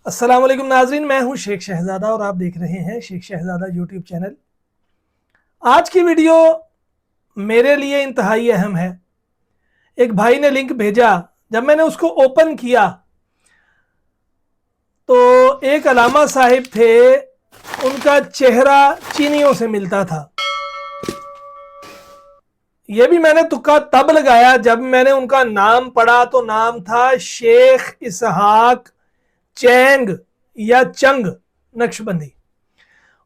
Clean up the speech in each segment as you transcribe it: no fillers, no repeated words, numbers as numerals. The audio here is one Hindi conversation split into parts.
अस्सलाम वालेकुम नाजरीन, मैं हूं शेख शहजादा और आप देख रहे हैं शेख शहजादा यूट्यूब चैनल। आज की वीडियो मेरे लिए इंतहाई अहम है। एक भाई ने लिंक भेजा, जब मैंने उसको ओपन किया तो एक अलामा साहिब थे, उनका चेहरा चीनियों से मिलता था। यह भी मैंने तुक्का तब लगाया जब मैंने उनका नाम पढ़ा तो नाम था शेख इसहाक चैंग या चंग नक्शबंदी।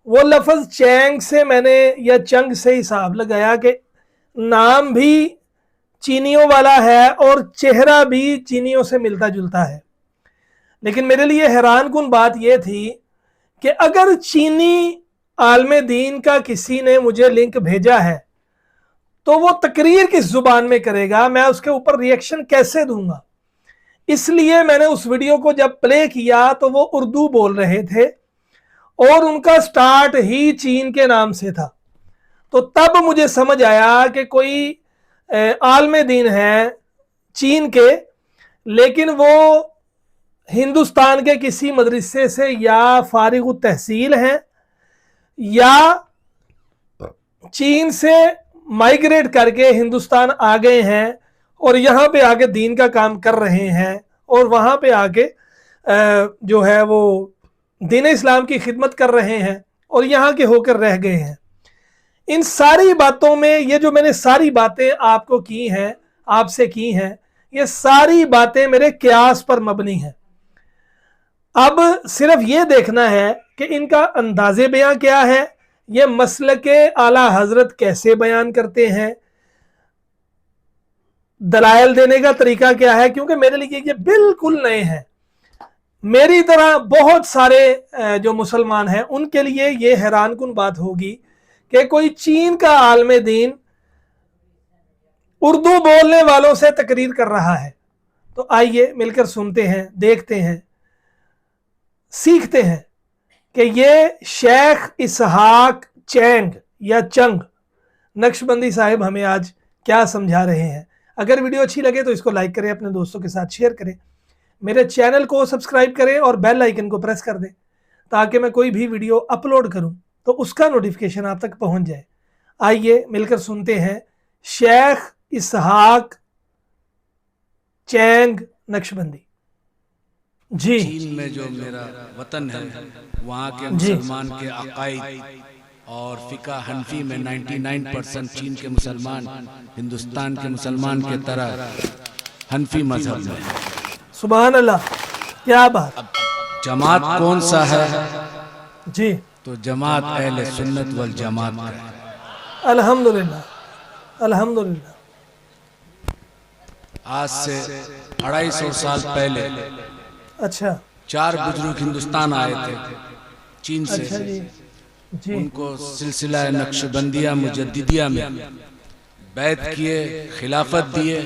वो लफ्ज चैंग से मैंने या चंग से हिसाब लगाया कि नाम भी चीनियों वाला है और चेहरा भी चीनियों से मिलता जुलता है। लेकिन मेरे लिए हैरान कुन बात यह थी कि अगर चीनी आलमे दीन का किसी ने मुझे लिंक भेजा है तो वो तकरीर किस जुबान में करेगा, मैं उसके ऊपर रिएक्शन कैसे दूंगा। इसलिए मैंने उस वीडियो को जब प्ले किया तो वो उर्दू बोल रहे थे और उनका स्टार्ट ही चीन के नाम से था। तो तब मुझे समझ आया कि कोई आलमे दीन है चीन के, लेकिन वो हिंदुस्तान के किसी मदरसे से या फारिग तहसील हैं या चीन से माइग्रेट करके हिंदुस्तान आ गए हैं और यहाँ पे आके दीन का काम कर रहे हैं और वहाँ पे आके जो है वो दीन इस्लाम की खिदमत कर रहे हैं और यहाँ के होकर रह गए हैं। इन सारी बातों में ये जो मैंने सारी बातें आपको की हैं, आपसे की हैं, ये सारी बातें मेरे क्यास पर मबनी हैं। अब सिर्फ ये देखना है कि इनका अंदाज़े बयां क्या है, ये मसलके आला हजरत कैसे बयान करते हैं, दलाइल देने का तरीका क्या है, क्योंकि मेरे लिए ये बिल्कुल नए हैं। मेरी तरह बहुत सारे जो मुसलमान हैं उनके लिए ये हैरान कुन बात होगी कि कोई चीन का आलमे दीन उर्दू बोलने वालों से तकरीर कर रहा है। तो आइए मिलकर सुनते हैं, देखते हैं, सीखते हैं कि ये शेख इसहाक चैंग या चंग नक्शबंदी साहिब हमें आज क्या समझा रहे हैं। अगर वीडियो अच्छी लगे तो इसको लाइक करें, अपने दोस्तों के साथ शेयर करें, मेरे चैनल को सब्सक्राइब करें और बेल आइकन को प्रेस कर दें ताकि मैं कोई भी वीडियो अपलोड करूं तो उसका नोटिफिकेशन आप तक पहुंच जाए। आइए मिलकर सुनते हैं शेख इसहाक चैंग नक्शबंदी। जी, चीन में जो मेरा वतन है वहाँ के मुसलमान के अकायद और फ़िक़ा हनफी में 99% चीन के मुसलमान हिंदुस्तान के मुसलमान के तरह हनफी मजहब में है। सुभान अल्लाह, क्या बात। अब जमात कौन सा है? जी, तो जमात अहले सुन्नत वल जमात है। अल्हम्दुलिल्लाह अल्हम्दुलिल्लाह। आज से 250 साल पहले अच्छा 4 बुजुर्ग हिंदुस्तान आए थे चीन से। अच्छा जी जी उनको सिलसिला नक्शबंदिया मुजद्दिदिया में बैत किए, खिलाफत दिए।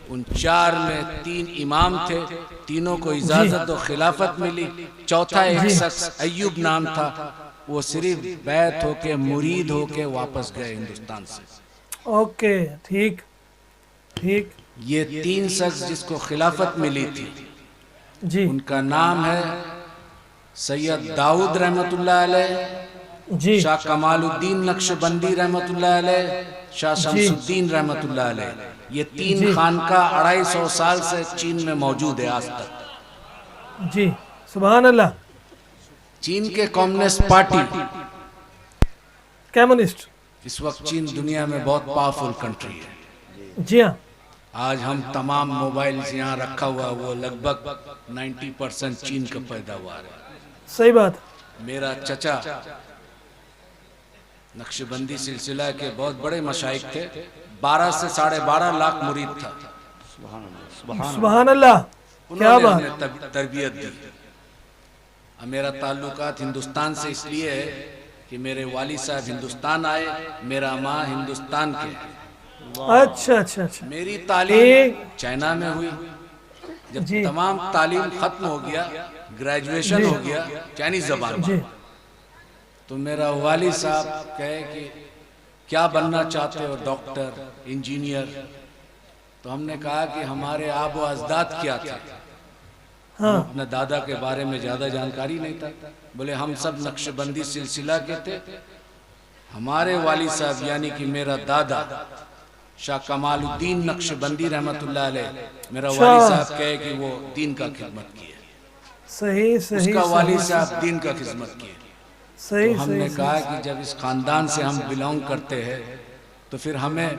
उन 4 में 3 इमाम थे, तीनों को इजाजत और खिलाफत मिली। चौथा एक शख्स अय्यूब नाम था, वो सिर्फ बैत होके मुरीद होके वापस गए हिंदुस्तान से। ओके, ठीक ठीक। ये 3 शख्स जिसको खिलाफत मिली थी जी उनका नाम है सैयद दाऊद रहमतुल्लाह अलैह, जी शाह कमालुद्दीन नक्शबंदी रहमतुल्लाह अलैह, शाह शमसुद्दीन रहमतुल्लाह अलैह। ये 3 खानका 250 साल से चीन में मौजूद है आज तक। जी, सुभान अल्लाह। चीन के कम्युनिस्ट पार्टी कम्युनिस्ट इस वक्त चीन दुनिया में बहुत पावरफुल कंट्री है। जी हाँ, आज हम तमाम मोबाइल यहाँ रखा हुआ वो लगभग 90% चीन का पैदावार है। सही बात। मेरा चचा नक्शबंदी सिलसिला के बहुत बड़े मशाइख थे, 12 से 12.5 लाख मुरीद था। सुभान अल्लाह, क्या उन्होंने बात। हमें तरबियत दी। अब मेरा ताल्लुकात हिंदुस्तान से इसलिए है कि मेरे वाली साहब हिंदुस्तान आए, मेरा माँ हिंदुस्तान के। अच्छा अच्छा अच्छा। मेरी तालीम चाइना में हुई। जब जी तमाम तालीम खत्म हो गया, ग्रेजुएशन हो गया चाइनीज जबान जी में, तो मेरा वाली साहब कहे कि क्या बनना चाहते हो? Doctor, engineer. तो हमने कहा कि हमारे आबो अजदाद क्या थे, हाँ। अपने दादा के बारे में ज़्यादा जानकारी नहीं था। बोले हम सब नक्शबंदी सिलसिला के थे। हमारे वाली साहब यानी कि मेरा दादा शाह कमालुद्दीन नक्शबंदी रहमतुल्लाह अलैह, मेरा वाली साहब कहे कि वो दीन का खिदमत किए, सही सही उसका वाली सही साहब दीन का खिदमत किए। सही तो हमने सही कहा कि जब इस खानदान से हम बिलोंग करते हैं तो फिर हमें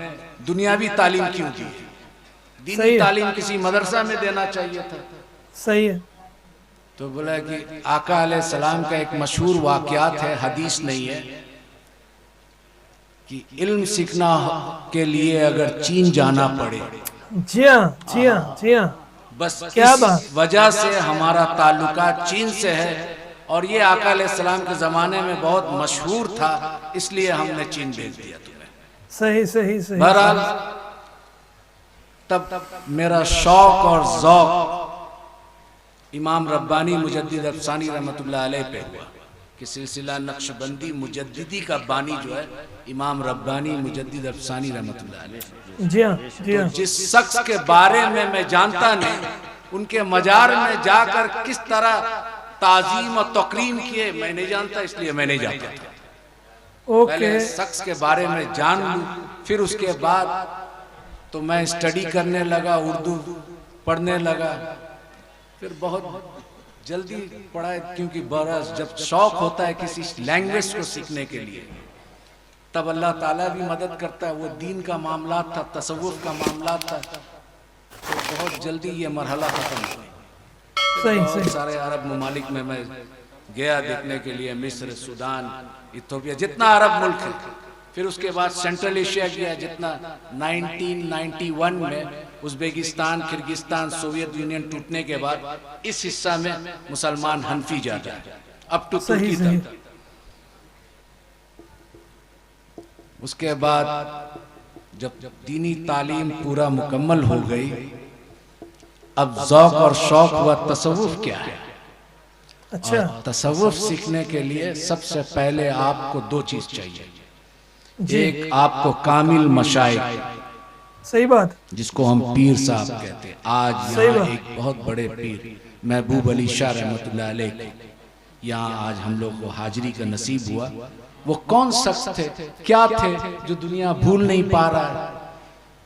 दुनियावी तालीम क्यों दी है? सही दीनी है। तालीम किसी मदरसा में देना चाहिए था। सही है। तो बोला कि आका अलैहिस्सलाम का एक मशहूर वाक़यात है, हदीस नहीं है, कि इल्म सीखना के लिए अगर चीन जाना पड़े, जी हाँ जी हाँ जी हाँ, बस क्या इस बात। वजह से हमारा ताल्लुका चीन से है और ये आका अलैहिस्सलाम के ज़माने में बहुत मशहूर था, इसलिए हमने चीन भेज दिया तुम्हें। सही सही सही। बहरहाल तब मेरा शौक और ज़ौक़ इमाम रब्बानी मुजद्दिद अफ़सानी रहमतुल्लाह अलैह पे हुआ कि सिलसिला नक्शबंदी मुजद्दिदी का बानी जो है इमाम रब्बानी मुजद्दिद अफ़सानी रहमतुल्लाह अलैह। जी हाँ जी हाँ। जिस शख्स के बारे में मैं जानता नहीं, उनके मजार में जाकर किस तरह ताज़ीम और तकरीम किए मैं नहीं जानता, इसलिए मैं नहीं जाता था। पहले ओके। शख्स के बारे में जान लूं, फिर उसके बाद तो मैं स्टडी करने लगा, उर्दू पढ़ने लगा, फिर बहुत जल्दी पढ़ा, क्योंकि बरस जब शौक होता है किसी लैंग्वेज को सीखने के लिए तब अल्लाह ताला भी मदद करता है। वो दीन का मामला था, तसव्वुफ का मामला था, तो बहुत जल्दी ये मरहला खत्म हो गया। सही बहुत सही। सारे अरब ममालिक में मैं गया देखने के लिए, मिस्र, सूडान, इथियोपिया, जितना अरब मुल्क है। फिर उसके बाद सेंट्रल एशिया गया, जितना 1991 में उज़्बेकिस्तान, किर्गिस्तान, सोवियत यूनियन टूटने के बाद इस हिस्सा में मुसलमान हनफी ज़्यादा है, अब तो सही तुर्की सही। तक। उसके बाद जब दीनी तालीम पूरा मुकम्मल हो गई, अब ज़ौक़ और शौक़ हुआ तसव्वुफ क्या है। अच्छा। और तसव्वुफ सीखने के लिए सबसे पहले आपको दो चीज चाहिए। जी। एक आपको कामिल मशाइख, सही बात। जिसको हम पीर साहब कहते हैं। आज सही यहाँ बात। एक बहुत बड़े पीर महबूब अली शाह रहमतुल्लाह अलैह यहाँ आज हम लोग को हाजिरी का नसीब हुआ। वो कौन शख्स थे, क्या थे, जो दुनिया भूल नहीं पा रहा है।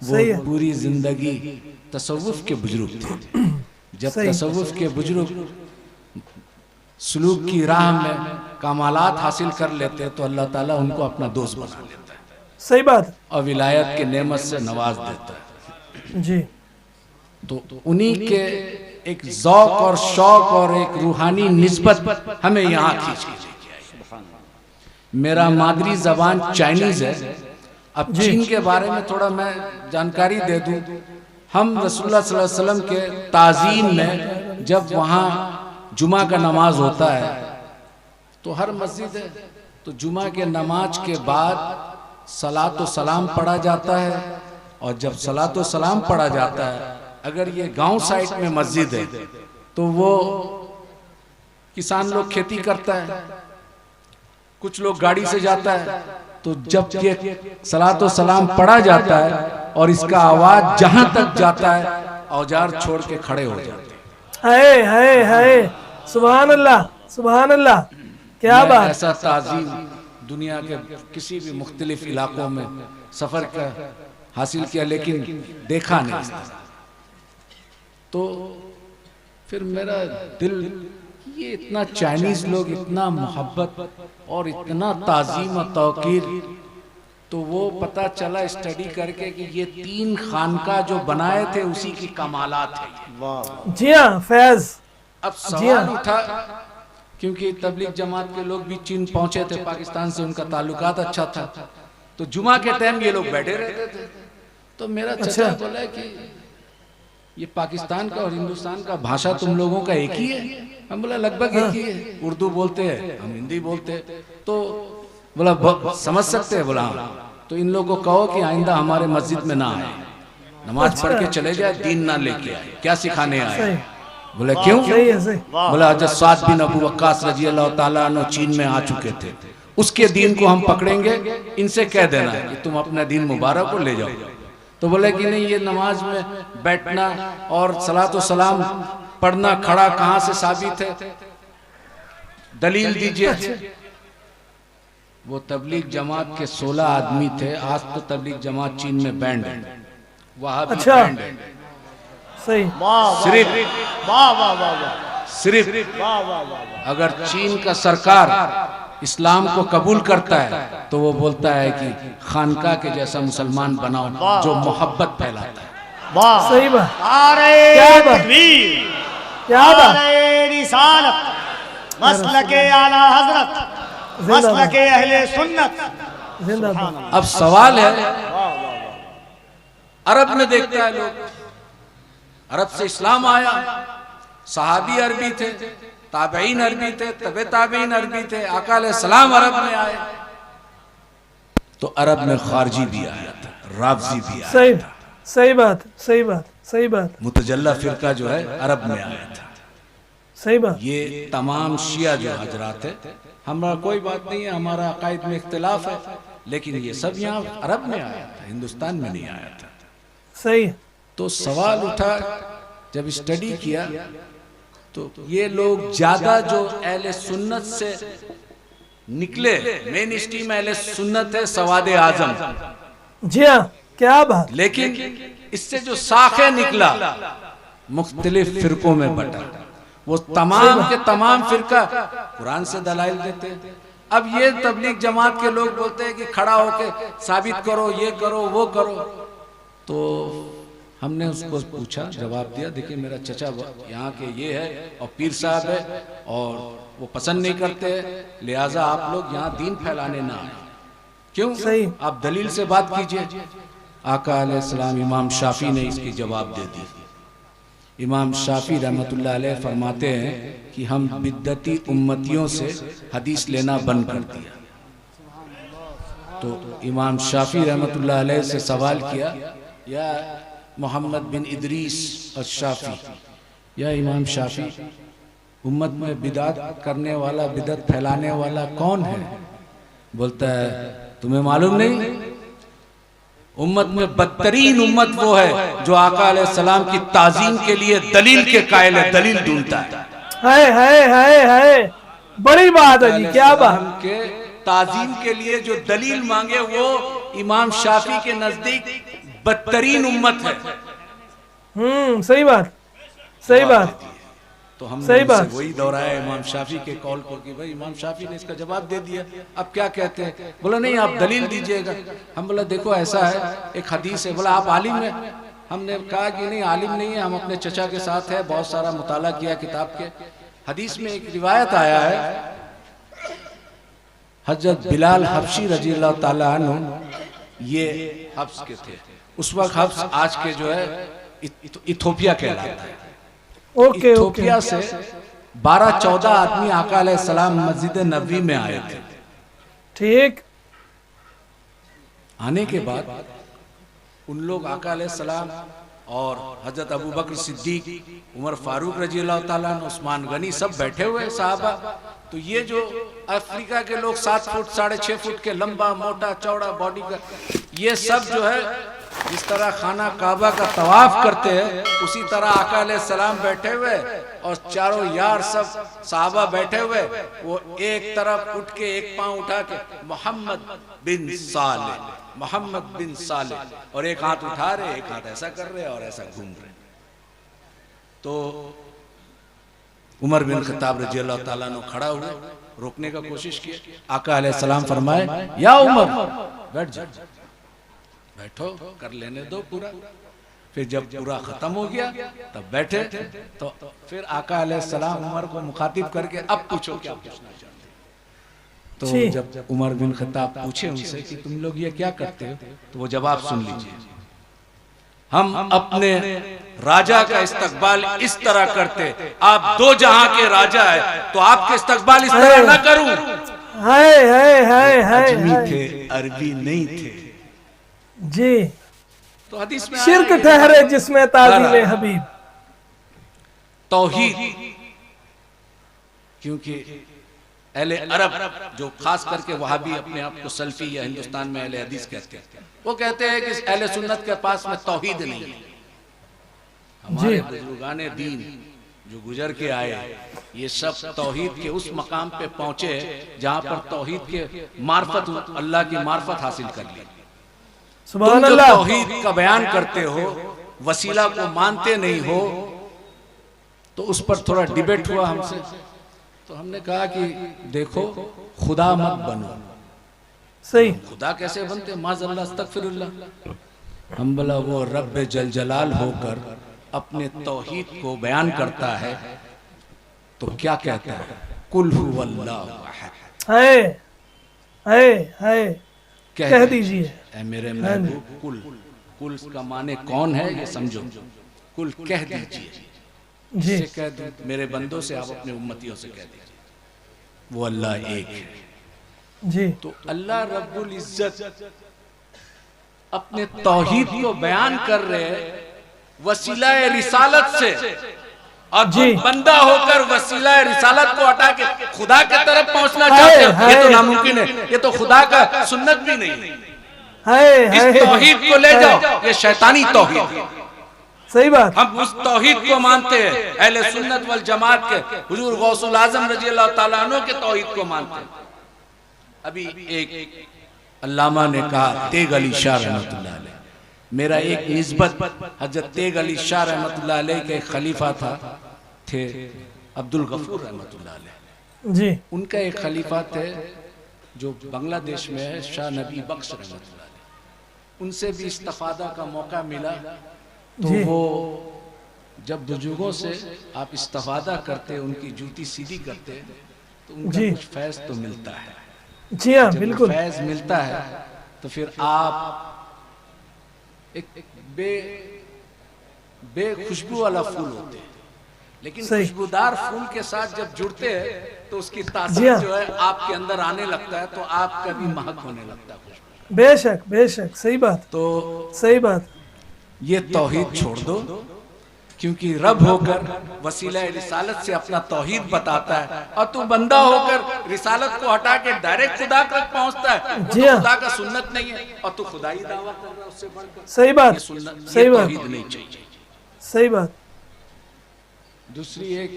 सही वो है। पूरी जिंदगी तसव्वुफ के बुजुर्ग थे। जब सही। तसव्वुफ के बुजुर्ग सुलूक की राह में कमालात हासिल कर लेते तो अल्लाह ताला उनको अपना दोस्त बना लेता है सही बात। और विलायत के नेमत से नवाज देता है। जी। तो उन्हीं के एक ज़ौक़ और शौक़ और एक रूहानी निस्बत हमें यहाँ खींच के लेके आई। मेरा मादरी ज़बान चाइनीज़ है। अब चीन के बारे में थोड़ा मैं जानकारी दे दूँ। हम रसूलुल्लाह सल्लल्लाहु अलैहि वसल्लम के ताज़ीन में जब वहाँ जुमा का नमाज होता है तो हर मस्जिद है, तो जुमा के नमाज के बाद सलातो सलाम पढ़ा जाता है। और जब सलातो सलाम पढ़ा जाता है, अगर ये गांव साइड में मस्जिद है तो वो किसान लोग खेती करता है, कुछ लोग गाड़ी से जाता है, तो जब ये सलातो सलाम पढ़ा जाता है और इसका आवाज जहां तक जाता है औजार छोड़ के खड़े हो जाते हैं। है सुभान अल्लाह सुभान अल्लाह, क्या मैं बात। ऐसा ताज़ीम दुनिया के किसी भी मुख्तलिफ इलाकों में सफर का हासिल किया, लेकिन देखा नहीं इस तरह। तो फिर मेरा दिल, ये इतना चाइनीज लोग इतना मोहब्बत और इतना ताज़ीम और तौकीर, तो वो पता चला स्टडी करके कि ये 3 खानका जो बनाए थे उसी की कमालात है। जी हाँ फैज। अब सवाल उठा, क्योंकि तबलीग जमात के लोग भी चीन पहुंचे थे, पाकिस्तान से उनका ताल्लुकात अच्छा था, तो जुमा के टाइम ये लोग बैठे रहते थे। तो मेरा चचा बोला कि ये पाकिस्तान का और हिंदुस्तान का भाषा तुम लोगों का एक ही है। हम बोला लगभग एक ही है, उर्दू बोलते हैं, हम हिंदी बोलते हैं। तो बोला समझ सकते हैं। बोला तो इन लोगों को कहो कि आइंदा हमारे मस्जिद में ना आए, नमाज पढ़ के चले जाए, दीन ना लेके आए, क्या सिखाने आए। बोले क्यों? बोला हज़रत साद बिन अबू वक्कास रजी अल्लाह ताला अन्हु चीन में आ चुके थे, उसके दीन को हम पकड़ेंगे, इनसे कह देना है कि तुम अपना दीन मुबारक को ले जाओ। तो बोले कि नहीं, ये नमाज में बैठना और सलातो सलाम पढ़ना खड़ा कहां से साबित है, दलील दीजिए। वो तबलीग जमात के 16 आदमी थे, आज तो तबलीग जमात चीन में बैंड है, वहां भी अच्छा। बैंड है। सही। सिर्फ अगर चीन का सरकार इस्लाम को कबूल करता है तो वो बोलता है कि खानका के जैसा मुसलमान बनाओ जो मोहब्बत फैलाता है। सही बात। क्या बात? क्या बात? रिसालत, मसलके आला हजरत, मसलके अहले सुन्नत। जिंदाबाद। अब सवाल है, अरब में देखता है लोग, अरब से इस्लाम आया, सहाबी अरबी थे, ताबईन अरबी थे, तबे ताबईन अरबी थे, आका अलैहिस्सलाम अरब में आए, तो अरब में खारजी भी आया था, राफजी भी आया सही। था, सही बात, सही बात, सही बात, मुतजल्ला फिरका जो है अरब में आया था। सही बात। ये तमाम शिया जो हजरात है, हमारा कोई बात नहीं है, हमारा अकायद में इख्तिलाफ है, लेकिन ये सब यहाँ अरब में आया था, हिंदुस्तान में नहीं आया था। सही। तो सवाल उठा, जब स्टडी किया तो ये लोग ज्यादा जो अहले सुन्नत से निकले, मेन स्ट्रीम अहले सुन्नत है सवादे आजम, जी हाँ, क्या बात। लेकिन इससे जो साखे निकला मुख्तलिफ फिरकों में बटा, वो तमाम के तमाम फिरका कुरान से दलाइल देते हैं। अब ये तबलीग जमात के लोग बोलते हैं कि खड़ा होके साबित करो, ये करो, वो करो। तो हमने उसको पूछा, जवाब दिया, देखिए मेरा चचा यहाँ के ये है और पीर साहब है और वो पसंद नहीं करते, लिहाजा आप लोग यहाँ दीन फैलाने ना आए। क्यों? सही। आप दलील से बात कीजिए। आका अलैहिस्सलाम इमाम शाफी ने इसकी जवाब दे दी। इमाम शाफी रहमतुल्लाह अलैह फरमाते हैं कि हम बिद्दती उम्मतियों से हदीस लेना बंद कर दिया। तो इमाम शाफी रहमतुल्लाह अलैह से सवाल किया, या मोहम्मद बिन इदरीस अश-शाफी, या इमाम शाफी, उम्मत में बिदात करने वाला, बिदत फैलाने वाला कौन है? बोलता है तुम्हें मालूम नहीं? उम्मत में बदतरीन उम्मत वो है जो आका अलैहिस्सलाम की ताजीम के लिए दलील के कायल है, दलील ढूंढता है। बड़ी बात है जी, क्या बात। के ताजीम के लिए जो दलील मांगे वो इमाम शाफी के नजदीक बदतरीन उम्मत है। सही बात, सही बात। तो हमने सही बात। वही दोहराया इमाम शाफी के कॉल को कि भाई इमाम शाफी ने इसका जवाब दे दिया, अब क्या कहते हैं? बोला नहीं आप दलील दीजिएगा। हम बोला देखो ऐसा है, एक हदीस है। बोला आप आलिम है? हमने कहा कि नहीं आलिम नहीं है, हम अपने चचा के साथ है, बहुत सारा मुताला किया किताब के। हदीस में एक रिवायत आया है, हजरत बिलाल हबशी रजी अल्लाह ताला अन्हु, ये हब्स के थे उस वक्त। हब्स आज के जो है इथोपिया कहलाता है। ओके, इथोपिया से 12-14 आदमी आका अलैहिस्सलाम मस्जिद नबवी में आए थे। ठीक। आने के बाद उन लोग आका अलैहिस्सलाम और हजरत अबू बकर सिद्दीक, उमर फारूक रजी अल्लाह ताला, उस्मान गनी सब बैठे हुए साहबा। तो ये जो अफ्रीका के लोग 7 फुट 6.5 फुट के लंबा मोटा चौड़ा बॉडी का, ये सब जो है जिस तरह खाना काबा का तवाफ करते हैं उसी तरह आका अलैहिस्सलाम बैठे हुए और चारों यार सब साहबा बैठे हुए। वो एक तरफ उठ के एक पांव उठा के मोहम्मद बिन साले, मोहम्मद बिन साले, और एक हाथ उठा रहे, एक हाथ ऐसा कर रहे और ऐसा घूम रहे। तो उमर बिन खत्ताब रजी अल्लाह ताला ने खड़ा हुए, रोकने का कोशिश की। आका अलैहिस्सलाम फरमाए, या उमर बैठ जा, बैठो, कर लेने दो पूरा। फिर जब पूरा खत्म हो गया तब बैठे। तो फिर आका अलैहिस्सलाम उमर को मुखातिब करके अब पूछो क्या पूछना चाहते हो। तो जब उमर बिन खत्ताब पूछे उनसे कि तुम लोग ये क्या करते हो, तो वो जवाब सुन लीजिए, हम अपने राजा का इस्तकबाल इस तरह करते, आप 2 जहां के राजा है तो आपके इस्तकबाल इस तरह ना करूं। अजमी थे, अरबी नहीं थे जी। तो हदीस में शिर्क ठहरे जिसमें ताज़ीम हबीब, तौहीद। क्योंकि अहले अरब जो खास करके वहाबी अपने आप को सल्फी या हिंदुस्तान में अहले हदीस कहते हैं, वो कहते हैं कि अहले सुन्नत के पास में तौहीद नहीं है। हमारे बुजुर्गाने दीन जो गुजर के आए, ये सब तौहीद के उस मकाम पे पहुंचे जहां पर तौहीद के मार्फत, अल्लाह की मार्फत हासिल कर ली। सुभान तुम जो अल्लाह। तौहीद का बयान करते हो, वसीला को मानते नहीं हो, तो उस पर थोड़ा डिबेट हुआ हमसे। तो हमने कहा कि देखो, खुदा मत बनो। सही। खुदा कैसे बनते? माज़अल्लाह, अस्तगफिरुल्लाह। हम बोला वो रब्बे जल जलाल होकर अपने तौहीद को बयान करता है तो क्या कहता है? कुल हुवल्लाहु अहद। है कह दीजिए। ऐ मेरे महबूब, कुल, कुल का माने कौन है ये समझो। कुल कह दीजिए, जी से कह दो, मेरे बंदों से, आप अपने उम्मतियों से कह दीजिए, वो अल्लाह एक है। जी। तो अल्लाह रब्बुल इज्जत अपने तौहीद को बयान कर रहे वसीला रिसालत से, और जी। बंदा होकर वसीला रिसालत को हटा के खुदा की तरफ पहुंचना चाहते हैं, ये तो नामुमकिन है, ये तो खुदा का सुन्नत भी नहीं है। इस तौहीद को ले जाओ, ये शैतानी तौहीद है। सही बात। हम उस तौहीद को मानते हैं, अहले सुन्नत वल जमात के हुजूर गौसुल आजम रजी अल्लाह ताला अन्हु के तौहीद को मानते हैं। अभी एक अल्लामा ने कहा, तेग अली शाह रहमतुल्लाह अलैह, मेरा एक निस्बत हजरत तेग अली शाह रहमतुल्लाह अलैह के खलीफा थे अब्दुल गफूर रहमतुल्लाह अलैह जी। उनका एक खलीफा थे जो बांग्लादेश में है, शाह नबी बख्श रहमतुल्लाह अलैह। उनसे भी इस्तिफादा का मौका मिला। तो जी। वो जब बुजुर्गों से आप इस्तिफादा करते, उनकी जूती सीधी करते, तो उनका जी। कुछ फैज़ तो मिलता है। जी हाँ, जब बिल्कुल। फैज़ मिलता है तो फिर आप एक बेखुशबू वाला फूल होते हैं, लेकिन सही। खुशबूदार फूल के साथ जब जुड़ते हैं तो उसकी जी तासीर हाँ। जो है आपके अंदर आने लगता है, तो आपका भी महक होने लगता है खुशबू। बेशक बेशक, सही बात, तो सही बात। ये तौहीद छोड़ दो, क्योंकि रब होकर वसीला रिसालत से अपना तौहीद बताता है, और तू बंदा होकर रिसालत को हटा के डायरेक्ट खुदा तक पहुंचता है। वो जी तो हाँ। खुदा का सुन्नत नहीं है, और तू खुदा ही दावा कर रहा है उससे बढ़कर। सही बात, ये सुन्नत, सही ये बात, तौहीद नहीं चाहिए। सही बात। दूसरी एक,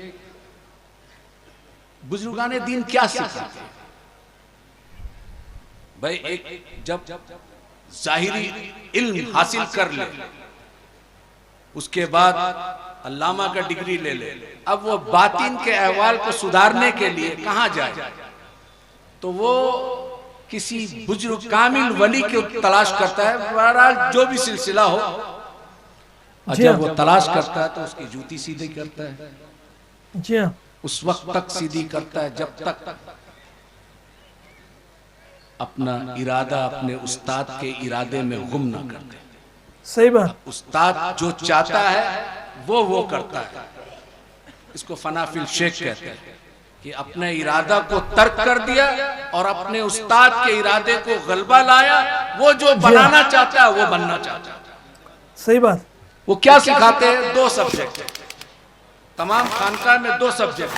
बुजुर्गाने दीन क्या सिखाते हैं भाई? एक जब जाहिरी इल्म हासिल कर ले, उसके बाद अल्लामा का डिग्री ले ले, अब वो बातिन के अहवाल को सुधारने के लिए कहाँ जाए? तो वो किसी बुजुर्ग कामिल वली की तलाश करता है। बहरहाल जो भी सिलसिला हो, और जी जब हाँ। वो तलाश करता है तो उसकी जूती सीधी करता है। जी हाँ। उस वक्त तक सीधी करता है जब तक अपना इरादा अपने उस्ताद के इरादे में गुम ना कर दे। सही बात। उस्ताद जो चाहता है वो करता है। इसको फनाफिल शेख कहते हैं कि अपने इरादा को तर्क कर दिया और अपने उस्ताद के इरादे को गलबा लाया। वो जो बनाना चाहता है वो बनना चाहता है। सही बात। वो क्या सिखाते हैं? 2 सब्जेक्ट, तमाम खानका में 2 सब्जेक्ट,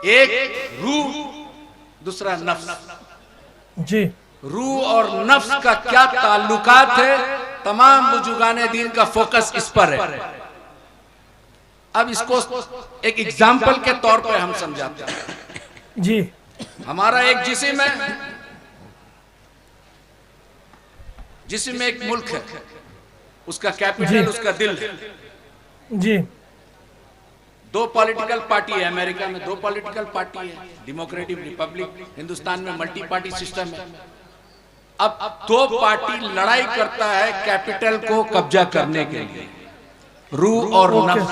एक रूह, दूसरा नफ्स। जी। रूह और नफ्स का क्या ताल्लुकात है, तमाम बुजुर्गाने दीन का फोकस इस पर है। अब इसको एक एग्जाम्पल के तौर पर हम समझाते हैं। जी। हमारा एक जिस्म है, जिस्म में एक मुल्क है, उसका कैपिटल, उसका दिल है। जी। 2 पॉलिटिकल पार्टी है अमेरिका में, 2 पॉलिटिकल पार्टी है, डेमोक्रेटिक रिपब्लिक। हिंदुस्तान में मल्टी पार्टी सिस्टम है। अब 2 पार्टी लड़ाई करता है कैपिटल को कब्जा करने के लिए, रूह और नफ्स।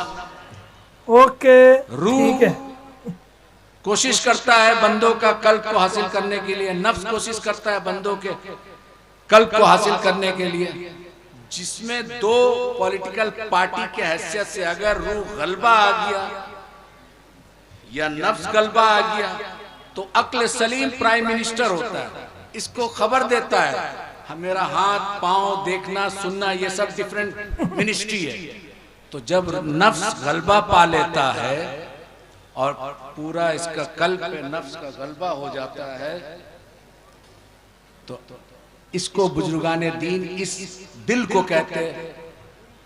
ओके, रूह ठीक है। कोशिश करता है बंदों का कल्ब को हासिल करने के लिए, नफ्स कोशिश करता है बंदों के कल्ब को हासिल करने के लिए। जिसमें 2 पॉलिटिकल पार्टी के हैसियत से अगर रूह गलबा आ गया या नफ्स गलबा आ गया, तो अक्ल सलीम प्राइम मिनिस्टर होता है, इसको खबर देता है मेरा हाथ पांव देखना सुनना ये सब डिफरेंट मिनिस्ट्री है। तो जब नफ्स गलबा पा लेता है और पूरा इसका कल्ब पे नफ्स का गलबा हो जाता है, तो इसको बुजुर्गाने दीन इस दिल को कहते हैं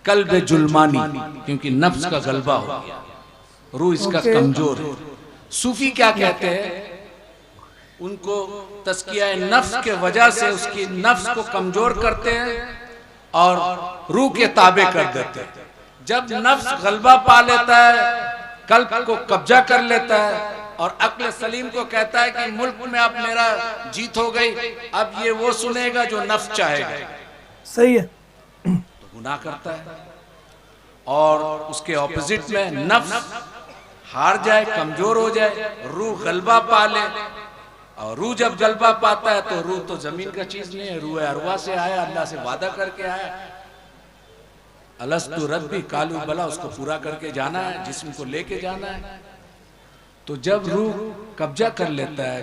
कल्ब जुल्मानी, क्योंकि नफ्स का गलबा हो गया, रूह इसका कमजोर है। सूफी क्या कहते हैं, उनको तस्किया नफ्स के वजह से उसकी नफ्स को कमजोर करते हैं और रूह के ताबे कर देते हैं। जब नफ्स गलबा पा लेता है, कल्ब को कब्जा कर लेता है और अक्ल सलीम को कहता है कि मुल्क में अब मेरा जीत हो गई, अब ये वो सुनेगा जो नफ्स चाहेगा, सही है, तो गुनाह करता है। और उसके ऑपोजिट में नफ्स हार जाए, कमजोर हो जाए, रूह गलबा पा ले, और रूह जब गलबा पाता है तो रूह तो जमीन का चीज नहीं है, रूह अरवा से आया, अल्लाह से वादा करके आया, अलस्तु रब्बी कालू बला, उसको पूरा करके जाना है, जिस्म को लेके जाना है। तो जब रूह कब्जा कर लेता है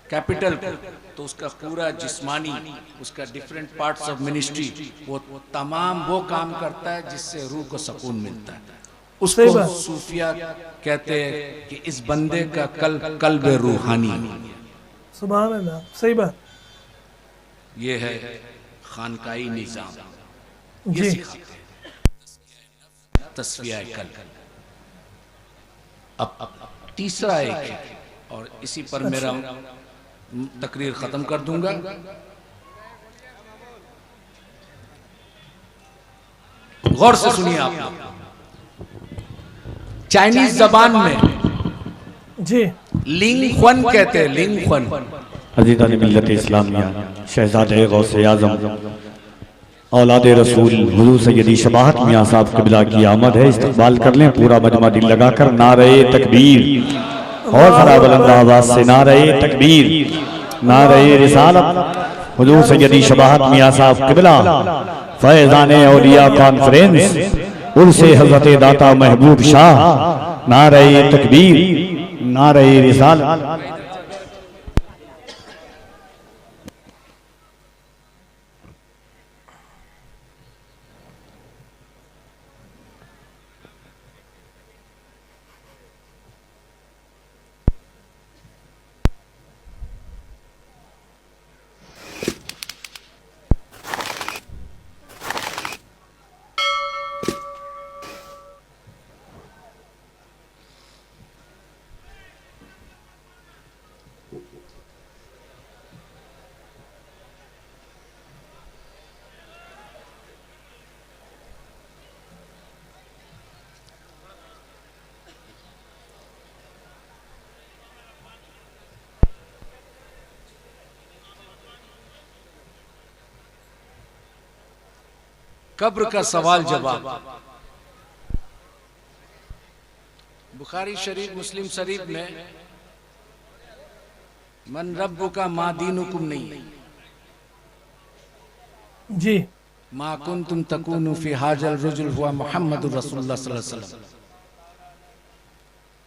कैपिटल को, तो उसका पूरा जिस्मानी, उसका डिफरेंट पार्ट्स ऑफ मिनिस्ट्री, वो तमाम वो काम करता है जिससे रूह को सुकून मिलता है। उसको सूफिया कहते हैं कि इस बंदे का कल्ब रूहानी, सुभान अल्लाह, सही बात, ये है खानकाई निजाम, जी, तस्फिया कल्ब। अब तीसरा एक है और इसी पर मेरा तकरीर खत्म कर दूंगा। गौर से सुनिए आप लोग, चाइनीज जबान में जी लिंग ख्वन कहते हैं, लिंग ख्वन। अज़ीज़ान मिल्लत इस्लामिया, शहज़ादे गौसे आज़म, औलाद रसूल हुज़ूर सैयदी शबाहत मियां साहब क़िबला की आमद है। इस्तक़बाल कर लें पूरा मजमा दिल लगाकर। नारे तकबीर, और ज़रा बुलंद आवाज़ से नारे तकबीर, नारे रिसालत, हुज़ूर सैयदी शबाहत मियां साहब क़िबला, फैज़ाने औलिया कॉन्फ्रेंस, उर्से हज़रत दाता महबूब शाह, नारे तकबीर, नारे रिसालत। कब्र का सवाल जवाब। बुखारी शरीफ, मुस्लिम शरीफ में मन रब्बु का मा दीनुकुम नहीं, जी, मा कुंतुम तकूनु फी हाजल रजुल हुआ मुहम्मदुर रसूलुल्लाह सल्लल्लाहु अलैहि वसल्लम।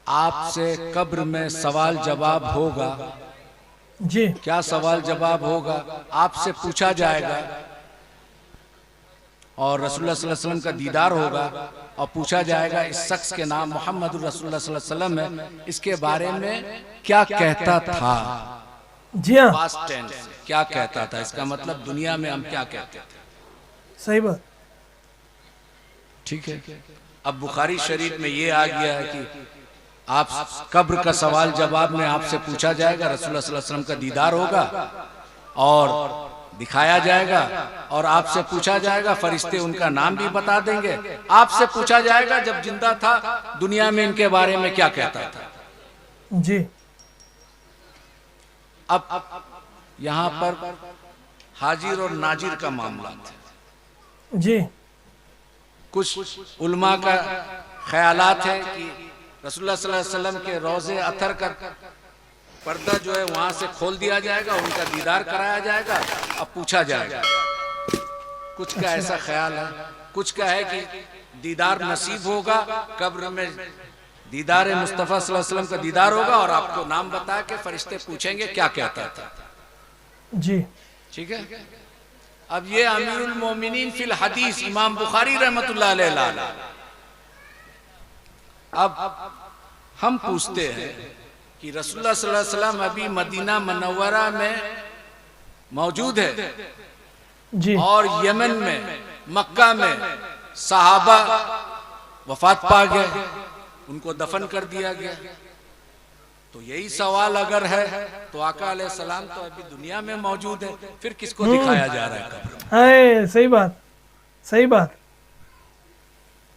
आपसे कब्र में सवाल जवाब होगा। जी, क्या सवाल जवाब होगा? आपसे पूछा जाएगा और रसूलुल्लाह सल्लल्लाहु अलैहि वसल्लम का दीदार होगा और पूछा जाएगा इस शख्स के नाम मोहम्मद रसूलुल्लाह सल्लल्लाहु अलैहि वसल्लम है, इसके बारे में क्या कहता था। जी हाँ, पास्ट टेंस, क्या कहता था, इसका मतलब दुनिया में हम क्या कहते थे। सही बात, ठीक है। अब बुखारी शरीफ में ये आ गया है कि आप कब्र का सवाल जवाब में आपसे पूछा जाएगा, रसूलुल्लाह सल्लल्लाहु अलैहि वसल्लम का दीदार होगा और दिखाया जाएगा और आपसे पूछा जाएगा, फरिश्ते उनका नाम भी बता देंगे। आपसे पूछा जाएगा जब जिंदा था दुनिया में इनके बारे में क्या कहता था। जी, अब यहां पर हाजिर और नाजिर का मामला था। जी, कुछ उलमा का ख्यालात है कि रसूलुल्लाह सल्लल्लाहु अलैहि वसल्लम के रोज़े अथर का पर्दा जो है वहां से खोल दिया जाएगा, उनका दीदार कराया जाएगा, अब पूछा जाएगा। कुछ का ऐसा ख्याल है, कुछ का है कि दीदार नसीब होगा, कब्र में दीदार मुस्तफ़ा सल्लल्लाहु अलैहि वसल्लम का दीदार होगा और आपको नाम बता के फरिश्ते पूछेंगे क्या कहता था। जी, ठीक है। अब ये अमीरुल मोमिनीन फिल हदीस इमाम बुखारी रहमतुल्लाह अलैह। अब हम पूछते हैं कि रसूलुल्लाह सल्लल्लाहु अलैहि वसल्लम अभी मदीना मनव्वरा में मौजूद है जी, और यमन में, मक्का में सहाबा वफात पा गए, उनको दफन कर दिया गया। तो यही सवाल अगर है तो आका अलैहिस्सलाम तो अभी दुनिया में मौजूद है, फिर किसको दिखाया जा रहा है कब्र में? है, सही बात, सही बात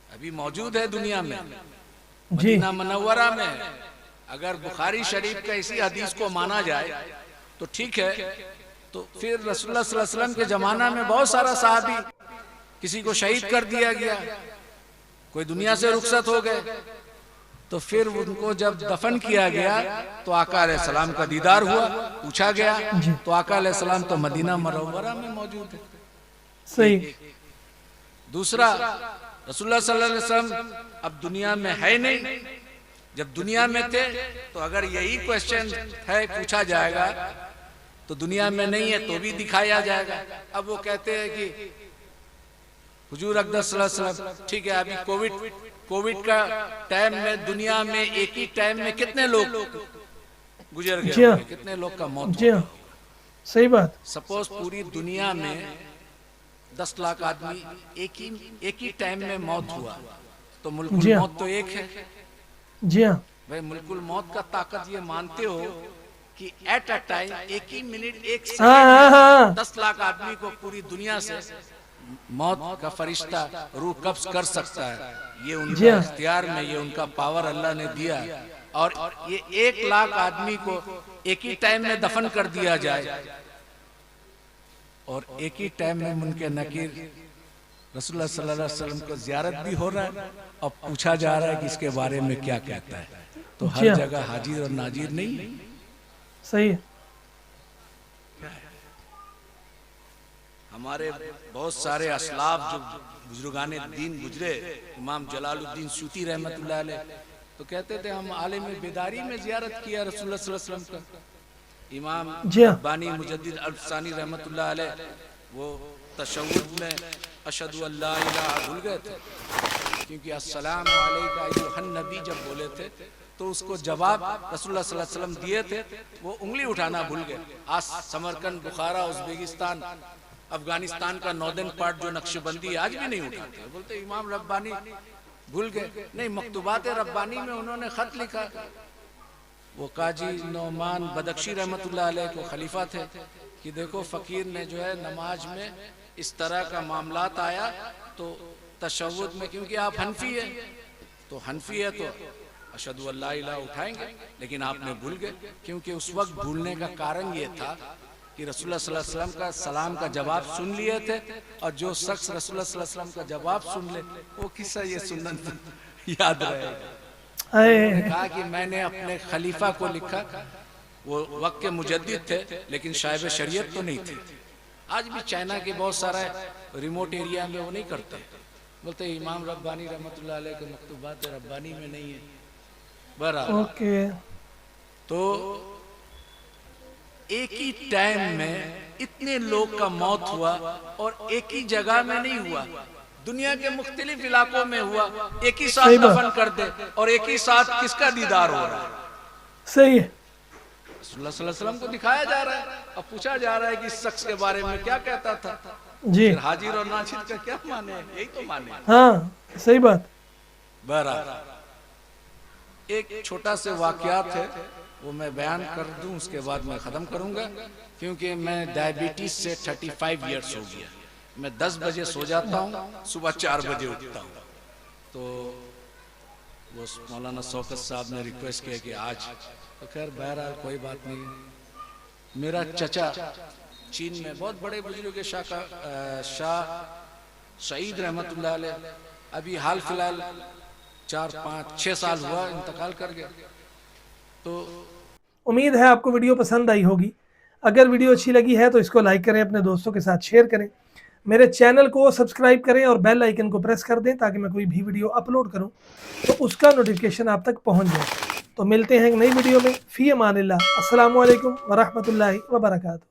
अभी मौजूद है दुनिया में, जी। मदीना मुनव्वरा में। अगर बुखारी शरीफ का इसी हदीस को माना जाए तो ठीक है, तो फिर रसूलुल्लाह सल्लल्लाहु अलैहि वसल्लम के जमाना में बहुत सारा सहाबी, किसी को शहीद कर दिया गया, कोई दुनिया से रुखसत हो गए, तो फिर उनको जब दफन किया गया तो आका अलैहिस्सलाम का दीदार हुआ, पूछा गया तो आका अलैहिस्सलाम तो मदीना मुनव्वरा में मौजूद है। सही। दूसरा, रसूलुल्लाह सल्लल्लाहु अलैहि वसल्लम अब दुनिया में है नहीं, जब दुनिया में थे तो अगर यही क्वेश्चन है पूछा जाएगा तो दुनिया में नहीं है तो भी दिखाया जाएगा। अब वो कहते हैं कि हुजूर अक़दस सल्लल्लाहु अलैहि वसल्लम, ठीक है, अभी कोविड का टाइम में दुनिया में एक ही टाइम में कितने लोग गुजर गए होंगे, कितने लोग का मौत जी हाँ, सही बात। सपोज पूरी दुनिया में 10 लाख आदमी एक ही टाइम में मौत हुआ तो मुल्कुल मौत तो एक है। जी हाँ, भाई मुल्कुल मौत का ताकत ये मानते हो कि एट अ टाइम, एक ही मिनट, एक हाँ, हाँ। 10 लाख आदमी को पूरी दुनिया से मौत का फरिश्ता रूह कब्ज कर सकता है, ये उनका इख्तियार में, ये उनका पावर अल्लाह ने दिया। और ये 1 लाख आदमी को एक ही टाइम में दफन कर दिया जाए और एक ही टाइम में मुनके नकीर रसूलुल्लाह सल्लल्लाहु अलैहि वसल्लम को जियारत भी हो रहा है और पूछा जा रहा है कि इसके बारे में क्या कहता है। तो हर जगह हाजिर और नाजिर नहीं है। सही है। हमारे बहुत सारे असलाफ जो बुजुर्गाने दीन गुजरे, इमाम जलालुद्दीन सूती रहमतुल्लाह अलैह, तो कहते थे हम आलिम बेदारी में जियारत किया रसूलुल्लाह सल्लल्लाहु अलैहि वसल्लम का। इमाम रब्बानी मुजद्दिद अल्फसानी रहमतुल्लाह अलैह वो तशव्वुद में अशहदु अल्ला इलाहा भूल गए थे, क्योंकि अस्सलामु अलैका अय्युहन नबी जब बोले थे तो उसको जवाब रसूलुल्लाह सल्लल्लाहु अलैहि वसल्लम दिए थे, वो उंगली उठाना भूल गए। आज समरकंद, बुखारा, उज़्बेकिस्तान, अफगानिस्तान का नॉर्दर्न पार्ट जो नक्शबंदी आज भी नहीं उठाते, बोलते इमाम रब्बानी भूल गए। नहीं, मकतूबात रब्बानी में उन्होंने खत लिखा, वो काजी नौमान बदख्शी रहमतुल्लाह अलैह को खलीफा थे कि देखो फकीर ने जो है नमाज में इस तरह का मामलात आया तो तशव्वुद में, क्योंकि आप हनफी है तो हनफी है तो अशहदु अल्ला इलाहा उठाएंगे, लेकिन आपने भूल गए। क्योंकि उस वक्त भूलने का कारण ये था कि रसूलुल्लाह सल्लल्लाहु अलैहि वसल्लम का सलाम का जवाब सुन लिए थे, और जो शख्स रसूलुल्लाह सल्लल्लाहु अलैहि वसल्लम का जवाब सुन ले वो किस्सा ये सुन्नत याद रहेगा। कहा कि मैंने अपने खलीफा को लिखा, वो वक्त के मुजद्दिद थे लेकिन साहिब शरीयत तो नहीं थे। आज भी चाइना के बहुत सारा रिमोट एरिया में वो नहीं करते, बोलते इमाम रब्बानी रहमतुल्लाह अलैह के मकतूबात रब्बानी में नहीं है। बराबर। ओके। तो एक ही टाइम में इतने लोग का मौत हुआ और एक ही जगह में नहीं हुआ, दुनिया के मुख्तलिफ इलाकों में हुआ, एक ही साथ दफन कर दे और एक ही साथ किसका दीदार हो रहा है। सही है। रसूलुल्लाह सल्लल्लाहु अलैहि वसल्लम को दिखाया जा रहा है, अब पूछा जा रहा है कि इस शख्स के बारे में क्या कहता था जी। फिर हाजिर और नाजिर का क्या माने, यही तो माने। हाँ, सही बात। बराबर। एक छोटा से वाकयात है वो मैं बयान कर दूं, उसके बाद मैं ख़त्म करूंगा, क्योंकि मैं डायबिटीज से 35 इयर्स हो गया। मैं 10 बजे सो जाता हूँ, सुबह 4 बजे उठता हूँ। तो वो मौलाना शौकत साहब ने रिक्वेस्ट किया कि आज, तो खैर बहरहाल कोई बात नहीं। मेरा चचा चीन में बहुत बड़े बुजुर्ग शाह सईद रहमतुल्लाह अलैह, अभी हाल फिलहाल 4, 5, 6 साल हुआ इंतकाल कर गया। तो उम्मीद है आपको वीडियो पसंद आई होगी। अगर वीडियो अच्छी लगी है तो इसको लाइक करें, अपने दोस्तों के साथ शेयर करें, मेरे चैनल को सब्सक्राइब करें और बेल आइकन को प्रेस कर दें ताकि मैं कोई भी वीडियो अपलोड करूं तो उसका नोटिफिकेशन आप तक पहुंच जाए। तो मिलते हैं एक नई वीडियो में। फ़ी अमानिल्लाह। अस्सलामु अलैकुम व रहमतुल्लाहि व बरकातुहू।